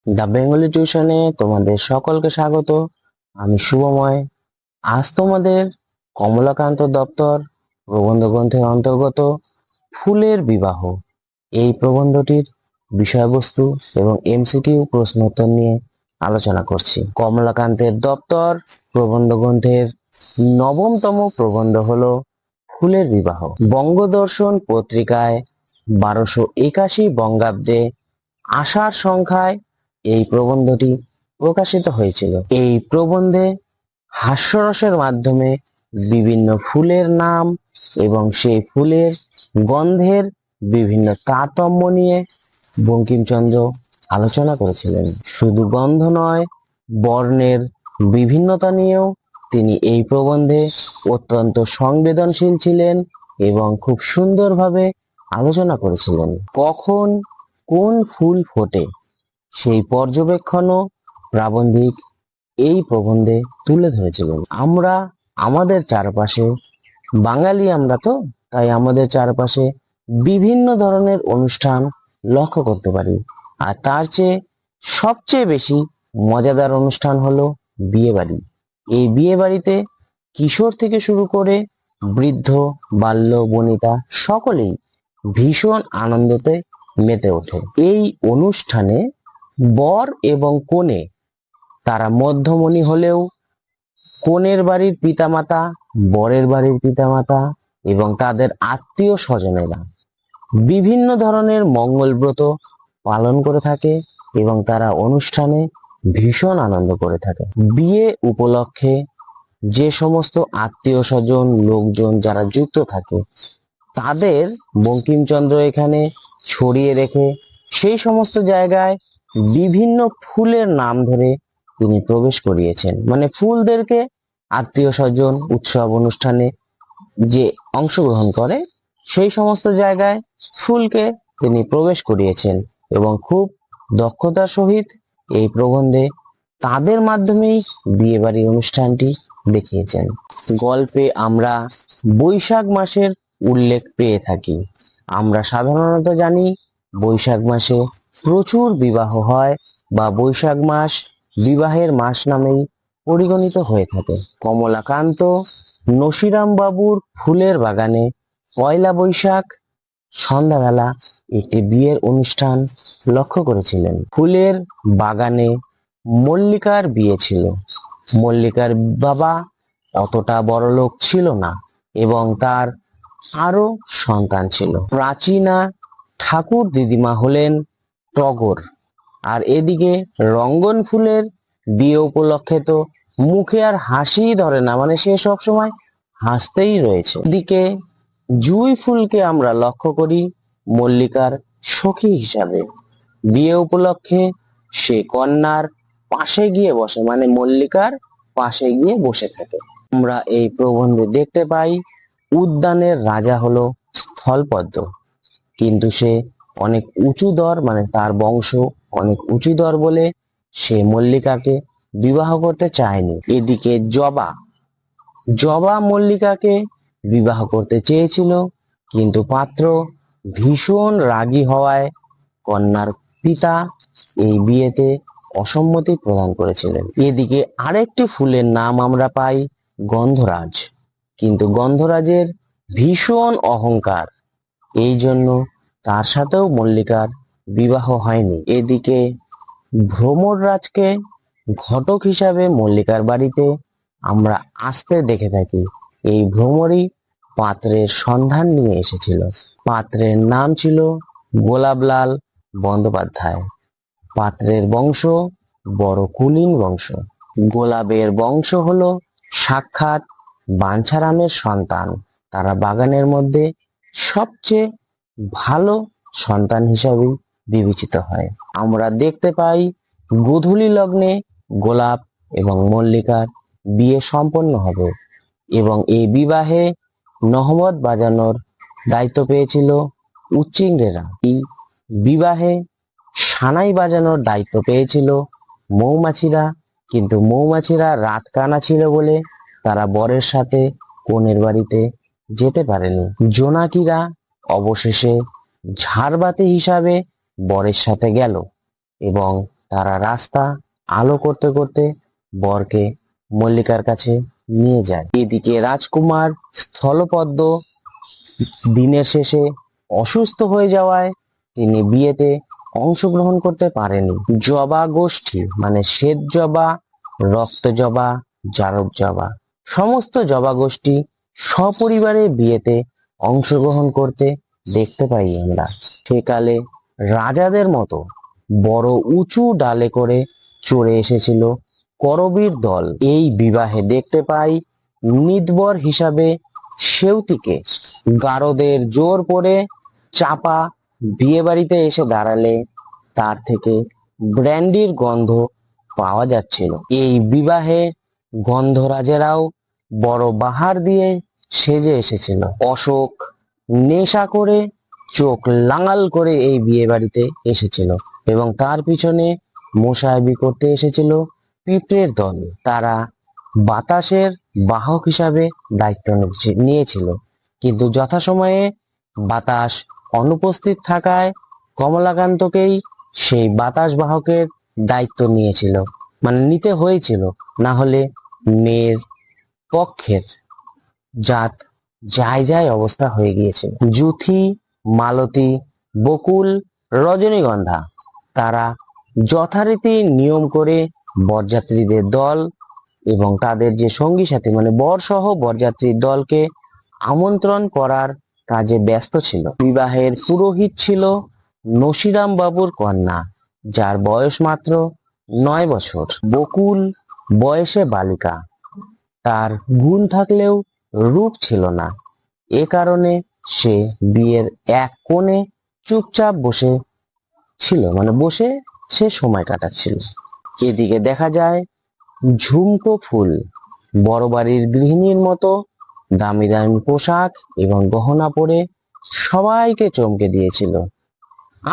The Bengali টিউশনে তোমাদের সকলকে স্বাগত। আমি শুভময়। আজ তোমাদের কমলাকান্ত দত্তর প্রবন্ধ গ্রন্থের অন্তর্গত ফুলের বিবাহ এই প্রবন্ধটির বিষয়বস্তু এবং এমসিকিউ প্রশ্নোত্তর নিয়ে আলোচনা করছি। কমলাকান্তের দত্তর প্রবন্ধ গ্রন্থের নবমতম প্রবন্ধ হলো ফুলের বিবাহ। বঙ্গদর্শন পত্রিকায় 1281 বঙ্গাব্দে আষাঢ় সংখ্যায় এই প্রবন্ধটি প্রকাশিত হয়েছিল। এই প্রবন্ধে হাস্যরসের মাধ্যমে বিভিন্ন ফুলের নাম এবং সেই ফুলের গন্ধের বিভিন্ন তারতম্য নিয়ে বঙ্কিমচন্দ্র আলোচনা করেছিলেন। শুধু গন্ধ নয়, বর্ণের বিভিন্নতা নিয়েও তিনি এই প্রবন্ধে অত্যন্ত সংবেদনশীল ছিলেন এবং খুব সুন্দরভাবে আলোচনা করেছিলেন। কখন কোন ফুল ফোটে সেই পর্যবেক্ষণও প্রাবন্ধিক এই প্রবন্ধে তুলে ধরেছিলেন। আমরা আমাদের চারপাশে বাঙালি আমরা তো, তাই আমাদের চারপাশে বিভিন্ন ধরনের অনুষ্ঠান লক্ষ্য করতে পারি। আর তার চেয়ে সবচেয়ে বেশি মজাদার অনুষ্ঠান হলো বিয়ে বাড়ি। এই বিয়ে বাড়িতে কিশোর থেকে শুরু করে বৃদ্ধ, বাল্য, বনিতা সকলেই ভীষণ আনন্দতে মেতে ওঠে। এই অনুষ্ঠানে বর এবং কনে তারা মধ্যমণি হলেও কনের বাড়ির পিতামাতা, বরের বাড়ির পিতামাতা এবং তাদের আত্মীয় স্বজনেরা বিভিন্ন ধরনের মঙ্গলব্রত পালন করে থাকে এবং তারা অনুষ্ঠানে ভীষণ আনন্দ করে থাকে। বিয়ে উপলক্ষে যে সমস্ত আত্মীয় স্বজন লোকজন যারা যুক্ত থাকে তাদের বঙ্কিমচন্দ্র এখানে ছড়িয়ে রেখে সেই সমস্ত জায়গায় বিভিন্ন ফুলের নাম ধরে তিনি প্রবেশ করিয়েছেন। মানে ফুলদেরকে আত্মীয় স্বজন উৎসব অনুষ্ঠানে যে অংশগ্রহণ করে সেই সমস্ত জায়গায় ফুলকে তিনি প্রবেশ করিয়েছেন এবং খুব দক্ষতার সহিত এই প্রবন্ধে তাদের মাধ্যমেই বিয়ে বাড়ির অনুষ্ঠানটি দেখিয়েছেন। গল্পে আমরা বৈশাখ মাসের উল্লেখ পেয়ে থাকি। আমরা সাধারণত জানি বৈশাখ মাসে প্রচুর বিবাহ হয় বা বৈশাখ মাস বিবাহের মাস নামেই পরিগণিত হয়ে থাকে। কমলাকান্ত নসিরাম বাবুর ফুলের বাগানে পয়লা বৈশাখ সন্ধ্যাবেলা একটি বিয়ের অনুষ্ঠান লক্ষ্য করেছিলেন। ফুলের বাগানে মল্লিকার বিয়ে ছিল। মল্লিকার বাবা অতটা বড়লোক ছিল না এবং তার আরো সন্তান ছিল। প্রাচীনা ঠাকুর দিদিমা হলেন টগর। আর এদিকে রঙ্গন ফুলের বিয়ে উপলক্ষে তো মুখে আর হাসিই ধরে না, মানে সে সব সময় হাসতেই রয়েছে। এদিকে জুঁই ফুলকে আমরা লক্ষ্য করি মল্লিকার সখী হিসাবে। বিয়ে উপলক্ষে সে কন্যার পাশে গিয়ে বসে, মানে মল্লিকার পাশে গিয়ে বসে থাকে। আমরা এই প্রবন্ধে দেখতে পাই উদ্যানের রাজা হলো স্থলপদ্ম, কিন্তু সে অনেক উঁচুদর, মানে তার বংশ অনেক উঁচুদর বলে সে মল্লিকাকে বিবাহ করতে চায়নি। এদিকে জবা জবা মল্লিকাকে বিবাহ করতে চেয়েছিল, কিন্তু পাত্র ভীষণ রাগী হওয়ায় কন্যার পিতা এই বিয়েতে অসম্মতি প্রদান করেছিলেন। এদিকে আরেকটি ফুলের নাম আমরা পাই গন্ধরাজ, কিন্তু গন্ধরাজের ভীষণ অহংকার, এই জন্য তার সাথেও মল্লিকার বিবাহ হয়নি। এদিকে ভ্রমররাজকে ঘটক হিসাবে মল্লিকার বাড়িতে আমরা আসতে দেখে থাকি। এই ভ্রমরই পাত্রের সন্ধান নিয়ে এসেছিল। পাত্রের নাম ছিল গোলাপলাল বন্দ্যোপাধ্যায়। পাত্রের বংশ বড় কুলীন বংশ। গোলাপের বংশ হলো সাক্ষাৎ বাঞ্ছারামের সন্তান। তারা বাগানের মধ্যে সবচেয়ে ভালো সন্তান হিসাবে বিবেচিত হয়। আমরা দেখতে পাই গোধূলি লগ্নে গোলাপ এবং মল্লিকার বিয়ে সম্পন্ন হবে এবং এই বিবাহে নহমত বাজানোর দায়িত্ব পেয়েছিল উচ্চিংড়েরা। এই বিবাহে সানাই বাজানোর দায়িত্ব পেয়েছিল মৌমাছিরা, কিন্তু মৌমাছিরা রাত কানা ছিল বলে তারা বরের সাথে কনের বাড়িতে যেতে পারেনি। জোনাকিরা অবশেষে ঝাড়বাতি হিসাবে বরের সাথে গেল এবং তারা রাস্তা আলো করতে করতে বরকে মল্লিকার কাছে নিয়ে যায়। এদিকে রাজকুমার স্থলপদ্ম দিনের শেষে অসুস্থ হয়ে যাওয়ায় তিনি বিয়েতে অংশগ্রহণ করতে পারেনি। জবা গোষ্ঠী মানে শ্বেত জবা, রক্ত জবা, জারক জবা, সমস্ত জবা গোষ্ঠী সপরিবারে বিয়েতে অংশগ্রহণ করতে দেখতে পাই আমরা। সেকালে রাজাদের মতো বড় উঁচু ডালে করে চড়ে এসেছিল করবীর দল। এই বিবাহে দেখতে পাই নিতবর হিসাবে সেউতিকে। গারদের জোর পড়ে চাপা বিয়ে বাড়িতে এসে দাঁড়ালে তার থেকে ব্র্যান্ডির গন্ধ পাওয়া যাচ্ছিল। এই বিবাহে গন্ধরাজেরাও বড় বাহার দিয়ে সেজে এসেছিল। অশোক নেশা করে চোখ লাঙাল করে এই বিয়ে বাড়িতে এসেছিল এবং তার পিছনে মোসাহেবি করতে এসেছিল পিঁপড়ের দল। তারা বাতাসের বাহক হিসাবে দায়িত্ব নিয়েছিল, কিন্তু যথাসময়ে বাতাস অনুপস্থিত থাকায় কমলাকান্তকেই সেই বাতাস বাহকের দায়িত্ব নিয়েছিল, মানে নিতে হয়েছিল, না হলে মেয়ের পক্ষের জাত যায় যায় অবস্থা হয়ে গিয়েছে। জুথি, মালতী, বকুল, রজনীগন্ধা তারা যথারীতি নিয়ম করে বরযাত্রীদের দল এবং তাদের যে সঙ্গী সাথী মানে বর সহ বরযাত্রীর দলকে আমন্ত্রণ করার কাজে ব্যস্ত ছিল। বিবাহের পুরোহিত ছিল নসিরাম বাবুর কন্যা, যার বয়স মাত্র 9 বছর। বকুল বয়সে বালিকা, তার গুণ থাকলেও রূপ ছিল না। এ কারণে সে বিয়ের এক কোণে চুপচাপ বসে ছিল, মানে বসে সে সময় কাটাচ্ছিল। এদিকে দেখা যায় ঝুমকো ফুল বড় বাড়ির গৃহিণীর মতো দামি দামি পোশাক এবং গহনা পরে সবাইকে চমকে দিয়েছিল।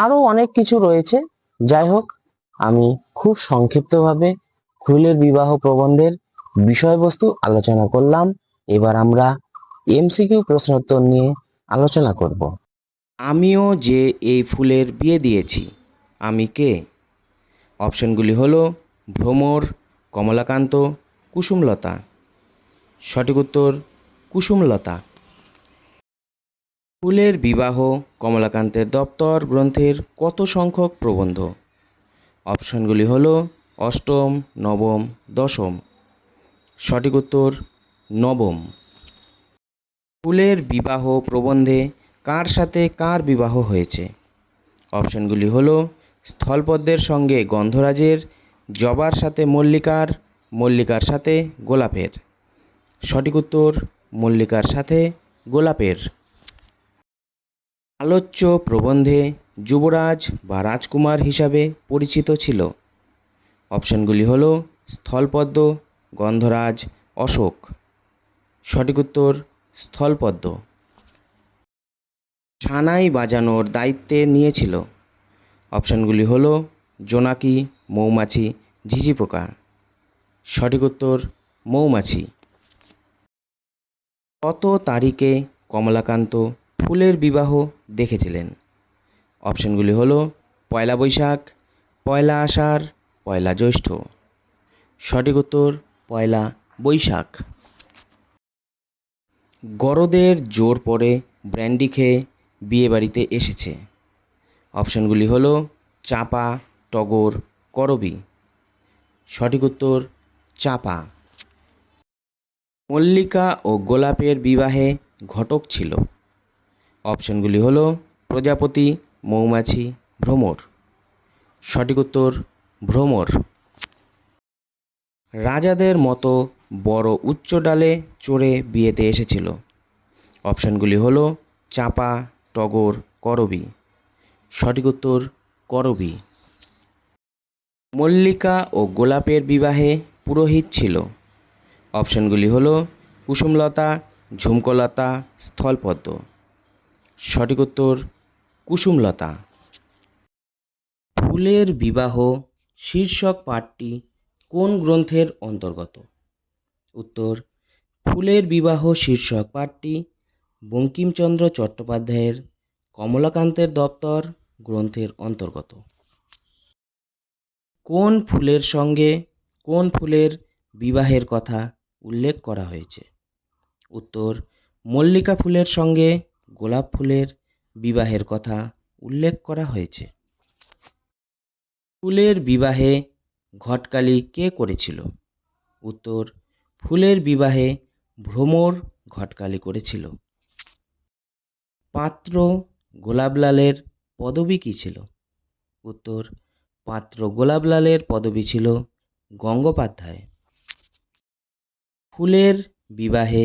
আরো অনেক কিছু রয়েছে, যাই হোক আমি খুব সংক্ষিপ্তভাবে ফুলের বিবাহ প্রবন্ধের বিষয়বস্তু আলোচনা করলাম। এবার আমরা এমসিকিউ প্রশ্নোত্তর নিয়ে আলোচনা করব। আমিও যে এই ফুলের বিয়ে দিয়েছি, আমি কে? অপশনগুলি হলো ভ্রমর, কমলাকান্ত, কুসুমলতা। সঠিক উত্তর কুসুমলতা। ফুলের বিবাহ কমলাকান্তের দপ্তর গ্রন্থের কত সংখ্যক প্রবন্ধ? অপশনগুলি হলো অষ্টম, নবম, দশম। সঠিক উত্তর নবম। ফুলের বিবাহ প্রবন্ধে কার সাথে কার বিবাহ হয়েছে? অপশনগুলি হলো স্থলপদ্মের সঙ্গে গন্ধরাজের, জবার সাথে মল্লিকার, মল্লিকার সাথে গোলাপের। সঠিক উত্তর মল্লিকার সাথে গোলাপের। আলোচ্য প্রবন্ধে যুবরাজ বা রাজকুমার হিসাবে পরিচিত ছিল? অপশনগুলি হলো স্থলপদ্ম, গন্ধরাজ, অশোক। সঠিক উত্তর স্থলপদ্ম। সানাই বাজানোর দায়িত্বে নিয়েছিল? অপশনগুলি হলো জোনাকি, মৌমাছি, ঝিঝি পোকা। সঠিক উত্তর মৌমাছি। কত তারিখে কমলাকান্ত ফুলের বিবাহ দেখেছিলেন? অপশনগুলি হলো পয়লা বৈশাখ, পয়লা আষাঢ়, পয়লা জ্যৈষ্ঠ। সঠিক উত্তর পয়লা বৈশাখ। গরদের জোর পড়ে ব্র্যান্ডি খেয়ে বিয়েবাড়িতে এসেছে? অপশনগুলি হলো চাপা, টগর, করবী। সঠিক উত্তর চাপা। মল্লিকা ও গোলাপের বিবাহে ঘটক ছিল? অপশনগুলি হলো প্রজাপতি, মৌমাছি, ভ্রমর। সঠিক উত্তর ভ্রমর। রাজাদের মতো বড় উচ্চ ডালে চড়ে বিয়েতে এসেছিল? অপশনগুলি হলো চাপা, টগর, করবী। সঠিক উত্তর করবী। মল্লিকা ও গোলাপের বিবাহে পুরোহিত ছিল? অপশনগুলি হলো কুসুমলতা, ঝুমকোলতা, স্থলপদ্ম। সঠিক উত্তর কুসুমলতা। ফুলের বিবাহ শীর্ষক পাঠটি কোন গ্রন্থের অন্তর্গত? উত্তর ফুলের বিবাহ শীর্ষক পাঠটি বঙ্কিমচন্দ্র চট্টোপাধ্যায়ের কমলাকান্তের দপ্তর গ্রন্থের অন্তর্গত। কোন ফুলের সঙ্গে কোন ফুলের বিবাহের কথা উল্লেখ করা হয়েছে? উত্তর, মল্লিকা ফুলের সঙ্গে গোলাপ ফুলের বিবাহের কথা উল্লেখ করা হয়েছে। ফুলের বিবাহে ঘটকালি কে করেছিল? উত্তর, ফুলের বিবাহে ভ্রমর ঘটকালি করেছিল। পাত্র গোলাপলালের পদবী কী ছিল? উত্তর, পাত্র গোলাপলালের পদবী ছিল গঙ্গোপাধ্যায়। ফুলের বিবাহে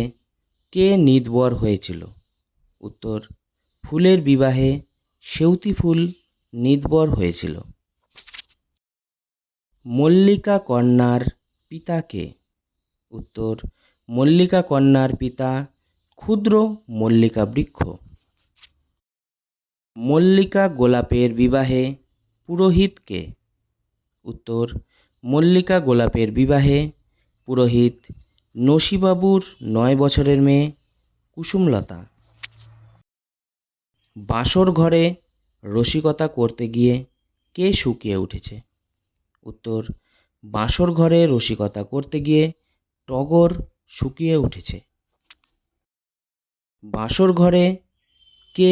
কে নিতবর হয়েছিল? উত্তর, ফুলের বিবাহে সেউতি ফুল নিতবর হয়েছিল। মল্লিকা কন্যার পিতা কে? উত্তর, মল্লিকা কন্যার পিতা ক্ষুদ্র মল্লিকা বৃক্ষ। মল্লিকা গোলাপের বিবাহে পুরোহিত কে? উত্তর, মল্লিকা গোলাপের বিবাহে পুরোহিত নসিবাবুর 9 বছরের মেয়ে কুসুমলতা। বাসর ঘরে রসিকতা করতে গিয়ে কে শুকিয়ে উঠেছে? উত্তর, বাসর ঘরে রসিকতা করতে গিয়ে টগর শুকিয়ে উঠেছে। বাসর ঘরে কে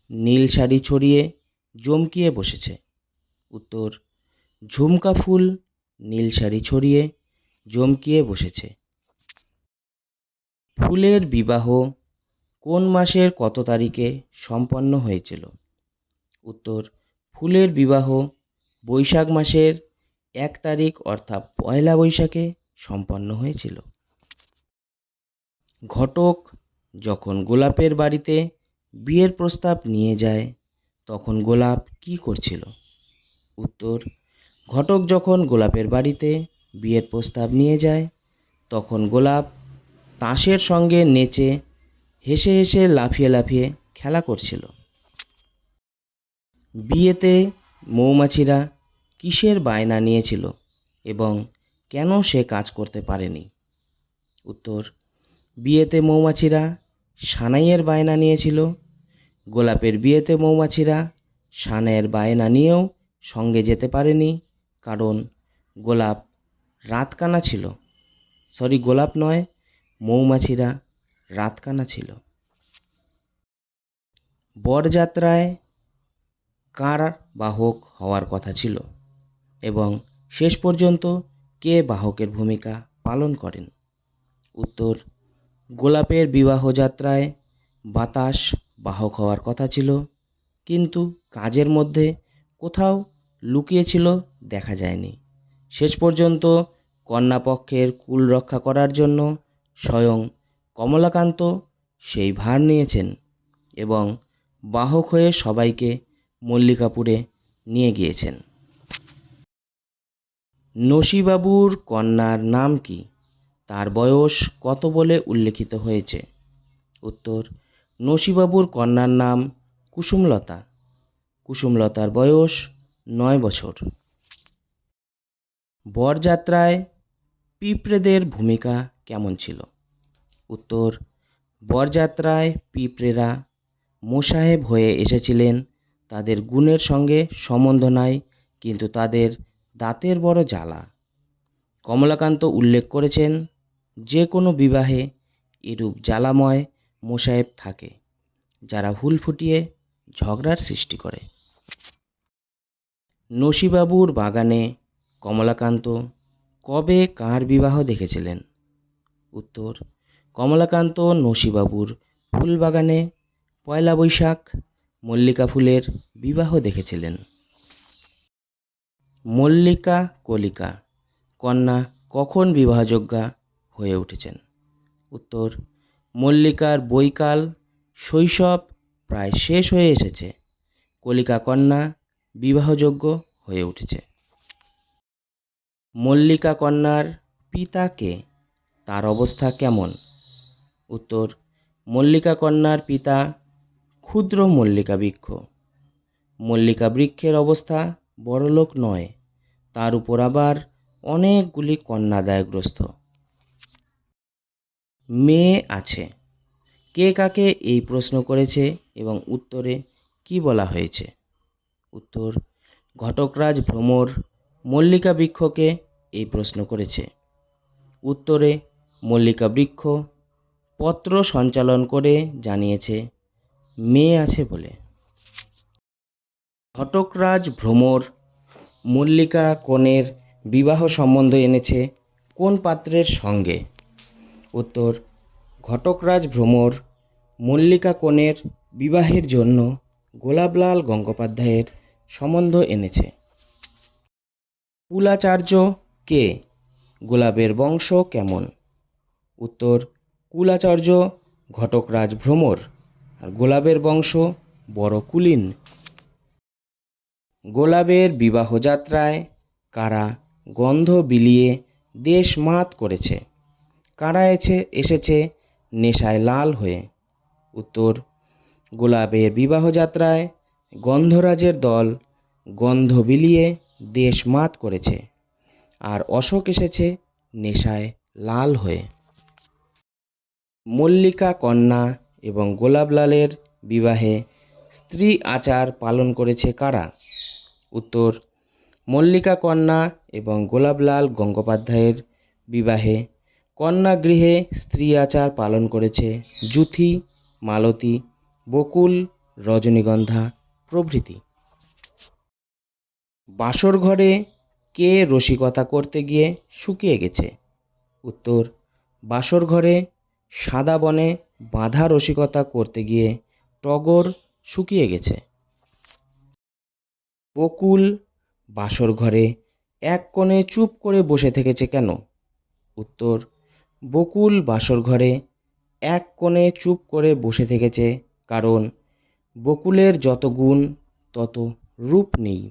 নীল শাড়ি ছড়িয়ে জমকিয়ে বসেছে? উত্তর, ঝুমকা ফুল নীল শাড়ি ছড়িয়ে জমকিয়ে বসেছে। ফুলের বিবাহ কোন মাসের কত তারিখে সম্পন্ন হয়েছিল? উত্তর, ফুলের বিবাহ বৈশাখ মাসের 1 তারিখ অর্থাৎ পয়লা বৈশাখে সম্পন্ন হয়েছিল। ঘটক যখন গোলাপের বাড়িতে বিয়ের প্রস্তাব নিয়ে যায় তখন গোলাপ কি করছিল? উত্তর, ঘটক যখন গোলাপের বাড়িতে বিয়ের প্রস্তাব নিয়ে যায় তখন গোলাপ তাসের সঙ্গে নেচে হেসে হেসে লাফিয়ে লাফিয়ে খেলা করছিল। বিয়েতে মৌমাছিরা কিসের বায়না নিয়েছিল এবং কেন সে কাজ করতে পারেনি? উত্তর, বিয়েতে মৌমাছিরা সানাইয়ের বায়না নিয়েছিল। গোলাপের বিয়েতে মৌমাছিরা সানাইয়ের বায়না নিয়েও সঙ্গে যেতে পারেনি, কারণ গোলাপ রাতকানা ছিল। গোলাপ নয়, মৌমাছিরা রাতকানা ছিল। বরযাত্রায় কার বাহক হওয়ার কথা ছিল এবং শেষ পর্যন্ত কে বাহকের ভূমিকা পালন করেন? উত্তর, গোলাপের বিবাহযাত্রায় বাতাস বাহক হওয়ার কথা ছিল, কিন্তু কাজের মধ্যে কোথাও লুকিয়েছিল দেখা যায়নি। শেষ পর্যন্ত কন্যাপক্ষের কুল রক্ষা করার জন্য স্বয়ং কমলাকান্ত সেই ভার নিয়েছেন এবং বাহক হয়ে সবাইকে মল্লিকাপুরে নিয়ে গিয়েছেন। নসিবাবুর কন্যার নাম কি? তার বয়স কত বলে উল্লেখিত হয়েছে? উত্তর, নসিবাবুর কন্যার নাম কুসুমলতা। কুসুমলতার বয়স 9 বছর। বরযাত্রায় পিঁপড়েদের ভূমিকা কেমন ছিল? উত্তর, বরযাত্রায় পিঁপড়েরা মোসাহেব হয়ে এসেছিলেন। তাদের গুণের সঙ্গে সম্বন্ধ নাই, কিন্তু তাদের দাঁতের বড় জ্বালা। কমলাকান্ত উল্লেখ করেছেন, যে কোনো বিবাহে এরূপ জ্বালাময় মোসাহেব থাকে, যারা হুল ফুটিয়ে ঝগড়ার সৃষ্টি করে। নসিবাবুর বাগানে কমলাকান্ত কবে কার বিবাহ দেখেছিলেন? উত্তর, কমলাকান্ত নসিবাবুর ফুলবাগানে পয়লা বৈশাখ মল্লিকা ফুলের বিবাহ দেখেছিলেন। মল্লিকা কলিকা কন্যা কখন বিবাহযোগ্যা হয়ে উঠেছেন? উত্তর, মল্লিকার বৈকাল শৈশব প্রায় শেষ হয়ে এসেছে, কলিকা কন্যা বিবাহযোগ্য হয়ে উঠেছে। মল্লিকা কন্যার পিতা কে? তার অবস্থা কেমন? উত্তর, মল্লিকা কন্যার পিতা ক্ষুদ্র মল্লিকা বৃক্ষ। মল্লিকা বৃক্ষের অবস্থা বড়লোক নয়, তার উপর আবার অনেকগুলি কন্যাদায়গ্রস্ত। মেয়ে আছে। কে কাকে এই প্রশ্ন করেছে এবং উত্তরে কি বলা হয়েছে? উত্তর, ঘটকরাজ ভ্রমর মল্লিকা বৃক্ষকে এই প্রশ্ন করেছে। উত্তরে মল্লিকা বৃক্ষ পত্র সঞ্চালন করে জানিয়েছে মেয়ে আছে বলে। ঘটকরাজ ভ্রমর মল্লিকা কনের বিবাহ সম্বন্ধ এনেছে কোন পাত্রের সঙ্গে? উত্তর ঘটকরাজ ভ্রমর মল্লিকা কনের বিবাহের জন্য গোলাপলাল গঙ্গোপাধ্যায়ের সম্বন্ধ এনেছে। কুলাচার্য কে? গোলাপের বংশ কেমন? উত্তর কুলাচার্য ঘটকরাজ ভ্রমর, আর গোলাপের বংশ বড় কুলীন। গোলাপের বিবাহযাত্রায় কারা গন্ধ বিলিয়ে দেশ মাত করেছে? কারা এসেছে নেশায় লাল হয়ে? উত্তর গোলাপের বিবাহযাত্রায় গন্ধরাজের দল গন্ধ বিলিয়ে দেশ মাত করেছে, আর অশোক এসেছে নেশায় লাল হয়ে। মল্লিকা কন্যা এবং গোলাপলালের বিবাহে স্ত্রী আচার পালন করেছে কারা? উত্তর মল্লিকা কন্যা এবং গোলাপলাল গঙ্গোপাধ্যায়ের বিবাহে কন্যা গৃহে স্ত্রী আচার পালন করেছে যুথি, মালতী, বকুল, রজনীগন্ধা প্রভৃতি। বাসর ঘরে কে রসিকতা করতে গিয়ে শুকিয়ে গেছে? উত্তর বাসর ঘরে সাদা বনে বাঁধা রসিকতা করতে গিয়ে টগর শুকিয়ে গেছে। বকুল বাসর ঘরে এক কোণে চুপ করে বসে থেকেছে কেন? উত্তর বকুল বাসর ঘরে এক কোণে চুপ করে বসে থেকেছে কারণ বকুলের যত গুণ তত রূপ নেই।